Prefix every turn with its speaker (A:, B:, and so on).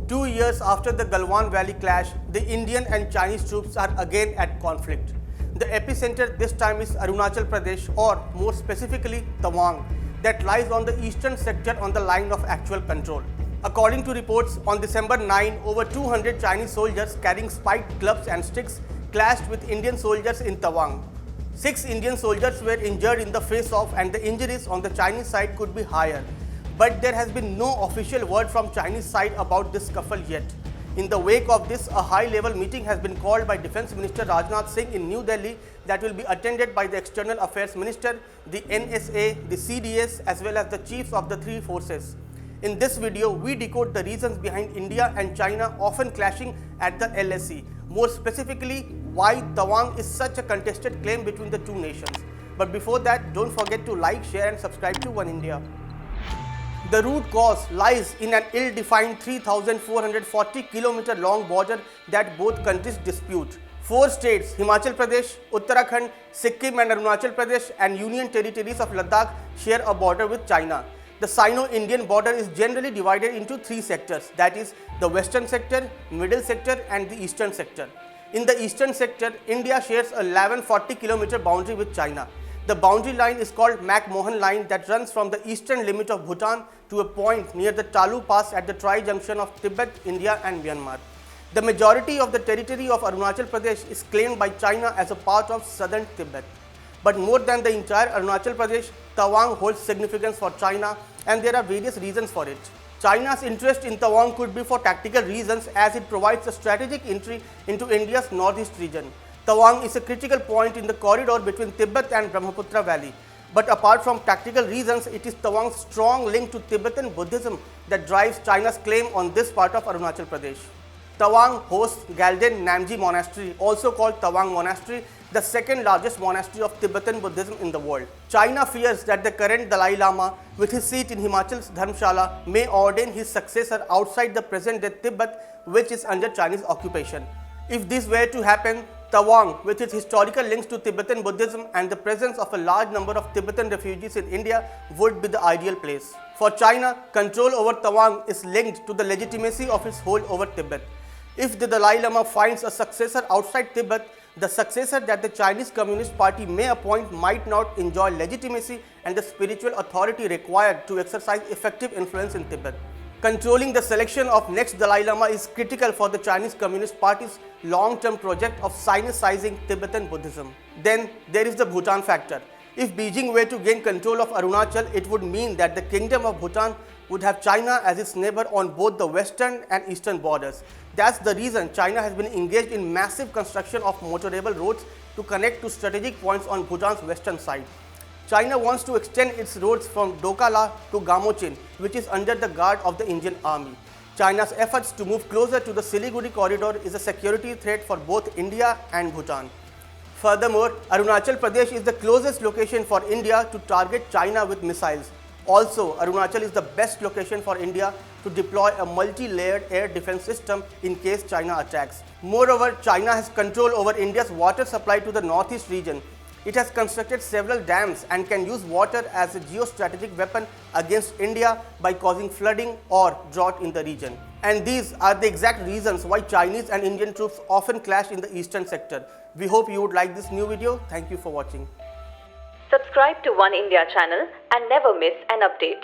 A: 2 years after the Galwan Valley clash, the Indian and Chinese troops are again at conflict. The epicenter this time is Arunachal Pradesh, or more specifically Tawang, that lies on the eastern sector on the line of actual control. According to reports, on December 9, over 200 Chinese soldiers carrying spiked clubs and sticks clashed with Indian soldiers in Tawang. 6 Indian soldiers were injured in the face-off, and the injuries on the Chinese side could be higher. But there has been no official word from Chinese side about this scuffle yet. In the wake of this, a high-level meeting has been called by Defence Minister Rajnath Singh in New Delhi that will be attended by the External Affairs Minister, the NSA, the CDS, as well as the chiefs of the 3 forces. In this video, we decode the reasons behind India and China often clashing at the LAC. More specifically, why Tawang is such a contested claim between the 2 nations. But before that, don't forget to like, share and subscribe to One India. The root cause lies in an ill-defined 3,440 km long border that both countries dispute. 4 states, Himachal Pradesh, Uttarakhand, Sikkim and Arunachal Pradesh, and Union Territories of Ladakh share a border with China. The Sino-Indian border is generally divided into 3 sectors, that is, the western sector, middle sector and the eastern sector. In the eastern sector, India shares a 1140 km boundary with China. The boundary line is called McMahon Line that runs from the eastern limit of Bhutan to a point near the Talu Pass at the tri-junction of Tibet, India and Myanmar. The majority of the territory of Arunachal Pradesh is claimed by China as a part of southern Tibet. But more than the entire Arunachal Pradesh, Tawang holds significance for China, and there are various reasons for it. China's interest in Tawang could be for tactical reasons, as it provides a strategic entry into India's northeast region. Tawang is a critical point in the corridor between Tibet and Brahmaputra Valley. But apart from tactical reasons, it is Tawang's strong link to Tibetan Buddhism that drives China's claim on this part of Arunachal Pradesh. Tawang hosts Galden Namji Monastery, also called Tawang Monastery, the second largest monastery of Tibetan Buddhism in the world. China fears that the current Dalai Lama, with his seat in Himachal's Dharamshala, may ordain his successor outside the present-day Tibet, which is under Chinese occupation. If this were to happen, Tawang, with its historical links to Tibetan Buddhism and the presence of a large number of Tibetan refugees in India, would be the ideal place. For China, control over Tawang is linked to the legitimacy of its hold over Tibet. If the Dalai Lama finds a successor outside Tibet, the successor that the Chinese Communist Party may appoint might not enjoy legitimacy and the spiritual authority required to exercise effective influence in Tibet. Controlling the selection of next Dalai Lama is critical for the Chinese Communist Party's long-term project of Sinicizing Tibetan Buddhism. Then there is the Bhutan factor. If Beijing were to gain control of Arunachal, it would mean that the Kingdom of Bhutan would have China as its neighbor on both the western and eastern borders. That's the reason China has been engaged in massive construction of motorable roads to connect to strategic points on Bhutan's western side. China wants to extend its roads from Dokala to Gamochin, which is under the guard of the Indian Army. China's efforts to move closer to the Siliguri corridor is a security threat for both India and Bhutan. Furthermore, Arunachal Pradesh is the closest location for India to target China with missiles. Also, Arunachal is the best location for India to deploy a multi-layered air defense system in case China attacks. Moreover, China has control over India's water supply to the northeast region. It has constructed several dams and can use water as a geostrategic weapon against India by causing flooding or drought in the region. And these are the exact reasons why Chinese and Indian troops often clash in the eastern sector. We hope you would like this new video. Thank you for watching.
B: Subscribe to One India channel and never miss an update.